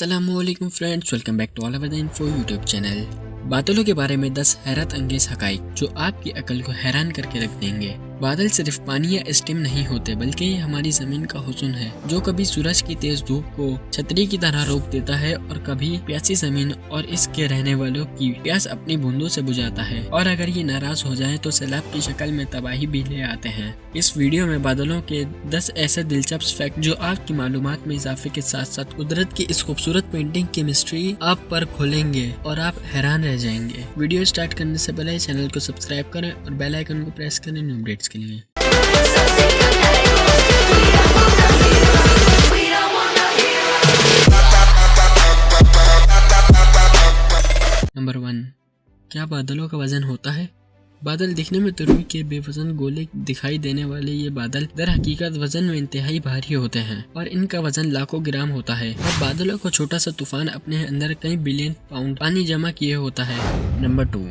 अस्सलामुअलैकुम friends, welcome back to all over the info YouTube channel. बादलों के बारे में 10 हैरत अंगेज हकाइक जो आपकी अकल को हैरान करके रख देंगे। बादल सिर्फ पानी या स्टीम नहीं होते, बल्कि ये हमारी जमीन का हुस्न है जो कभी सूरज की तेज धूप को छतरी की तरह रोक देता है और कभी प्यासी जमीन और इसके रहने वालों की प्यास अपनी बूंदों से बुझाता है। और अगर ये नाराज हो जाए तो सैलाब की शक्ल में तबाही भी ले आते हैं। इस वीडियो में बादलों के 10 ऐसे दिलचस्प फैक्ट जो आपकी मालूमात में इजाफे के साथ साथ कुदरत की इस खूबसूरत पेंटिंग की मिस्ट्री आप पर खोलेंगे और आप हैरान रह जाएंगे। वीडियो स्टार्ट करने से पहले चैनल को सब्सक्राइब करें और बेल आइकन को प्रेस करें न्यू अपडेट्स के लिए। नंबर 1, क्या बादलों का वजन होता है? बादल दिखने में तो रुई के बेवजन गोले दिखाई देने वाले ये बादल दर हकीकत वजन में इंतहाई भारी होते हैं और इनका वजन लाखों ग्राम होता है। और बादलों को छोटा सा तूफान अपने अंदर कई बिलियन पाउंड पानी जमा किए होता है। Number 2,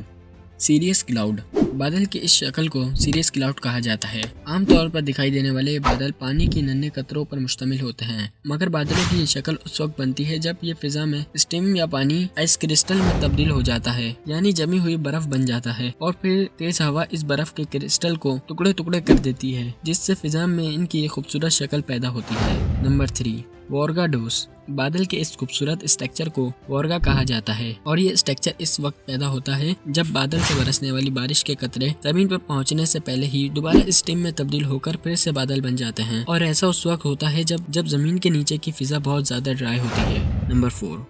serious cloud. बादल की इस शक्ल को सीरियस क्लाउड कहा जाता है। आमतौर पर दिखाई देने वाले ये बादल पानी की नन्हे कतरों पर मुश्तमिल होते हैं, मगर बादलों की ये शक्ल उस वक्त बनती है जब ये फिजा में स्टीम या पानी आइस क्रिस्टल में तब्दील हो जाता है, यानी जमी हुई बर्फ बन जाता है और फिर तेज हवा इस बर्फ के क्रिस्टल को टुकड़े टुकड़े कर देती है, जिससे फिजा में इनकी ये खूबसूरत शक्ल पैदा होती है। नंबर 3, वोर्गाडोस। बादल के इस खूबसूरत स्ट्रक्चर को वोर्गा कहा जाता है और ये स्ट्रक्चर इस वक्त पैदा होता है जब बादल से बरसने वाली बारिश के कतरे जमीन पर पहुंचने से पहले ही दोबारा स्टीम में तब्दील होकर फिर से बादल बन जाते हैं। और ऐसा उस वक्त होता है जब जमीन के नीचे की फिजा बहुत ज्यादा ड्राई होती है। नंबर 4,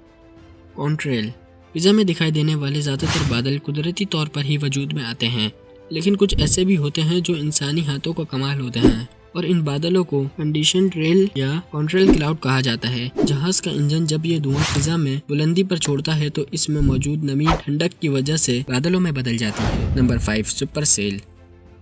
कॉन्ट्रेल। फिजा में दिखाई देने वाले ज्यादातर बादल कुदरती तौर पर ही वजूद में आते हैं, लेकिन कुछ ऐसे भी होते हैं जो इंसानी हाथों का कमाल होते हैं और इन बादलों को कंडीशन ट्रेल या कॉन्ट्रेल क्लाउड कहा जाता है। जहाज का इंजन जब ये धुआं फिजा में बुलंदी पर छोड़ता है तो इसमें मौजूद नमी ठंडक की वजह से बादलों में बदल जाती है। Number 5, super cell.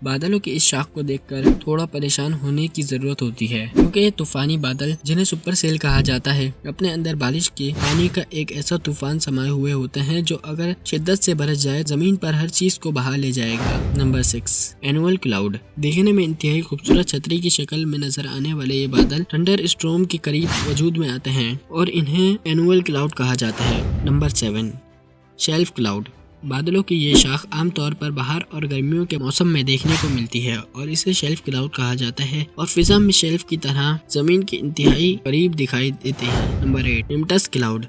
बादलों की इस शाख को देखकर थोड़ा परेशान होने की जरूरत होती है, क्योंकि ये तूफानी बादल जिन्हें सुपर सेल कहा जाता है अपने अंदर बारिश के पानी का एक ऐसा तूफान समाये हुए होते हैं जो अगर शिद्दत से बरस जाए जमीन पर हर चीज को बहा ले जाएगा। Number 6, annual cloud. देखने में इंतहाई खूबसूरत छतरी की शक्ल में नजर आने वाले ये बादल थंडर स्टॉर्म के करीब वजूद में आते हैं और इन्हें एनुअल क्लाउड कहा जाता है। Number 7, shelf cloud. बादलों की ये शाख आमतौर पर बाहर और गर्मियों के मौसम में देखने को मिलती है और इसे शेल्फ क्लाउड कहा जाता है और फिजा में शेल्फ की तरह जमीन के इंतहाई करीब दिखाई देते हैं। Number 8, nimbus cloud.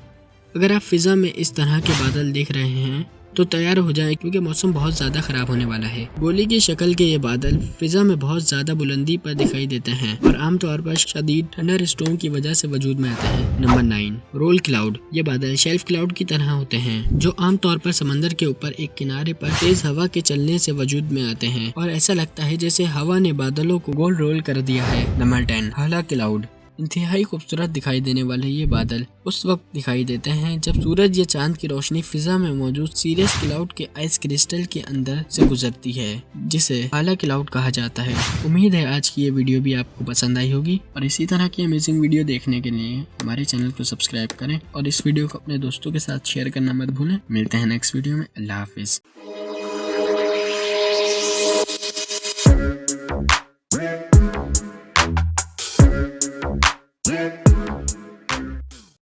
अगर आप फिजा में इस तरह के बादल देख रहे हैं तो तैयार हो जाएं, क्योंकि मौसम बहुत ज्यादा खराब होने वाला है। गोली की शक्ल के ये बादल फिजा में बहुत ज्यादा बुलंदी पर दिखाई देते हैं और आमतौर पर शदीद थंडर स्टॉर्म की वजह से वजूद में आते हैं। Number 9, roll cloud. ये बादल शेल्फ क्लाउड की तरह होते हैं जो आमतौर पर समंदर के ऊपर एक किनारे पर तेज हवा के चलने से वजूद में आते हैं और ऐसा लगता है जैसे हवा ने बादलों को गोल रोल कर दिया है। नंबर 10, हाला क्लाउड। इंतहाई खूबसूरत दिखाई देने वाले ये बादल उस वक्त दिखाई देते हैं जब सूरज या चांद की रोशनी फिजा में मौजूद सीरियस क्लाउड के आइस क्रिस्टल के अंदर से गुजरती है, जिसे हाला क्लाउड कहा जाता है। उम्मीद है आज की ये वीडियो भी आपको पसंद आई होगी और इसी तरह की अमेजिंग वीडियो देखने के लिए हमारे चैनल को सब्सक्राइब करें और इस वीडियो को अपने दोस्तों के साथ शेयर करना मत भूलें। मिलते हैं नेक्स्ट वीडियो में। अल्लाह हाफिज।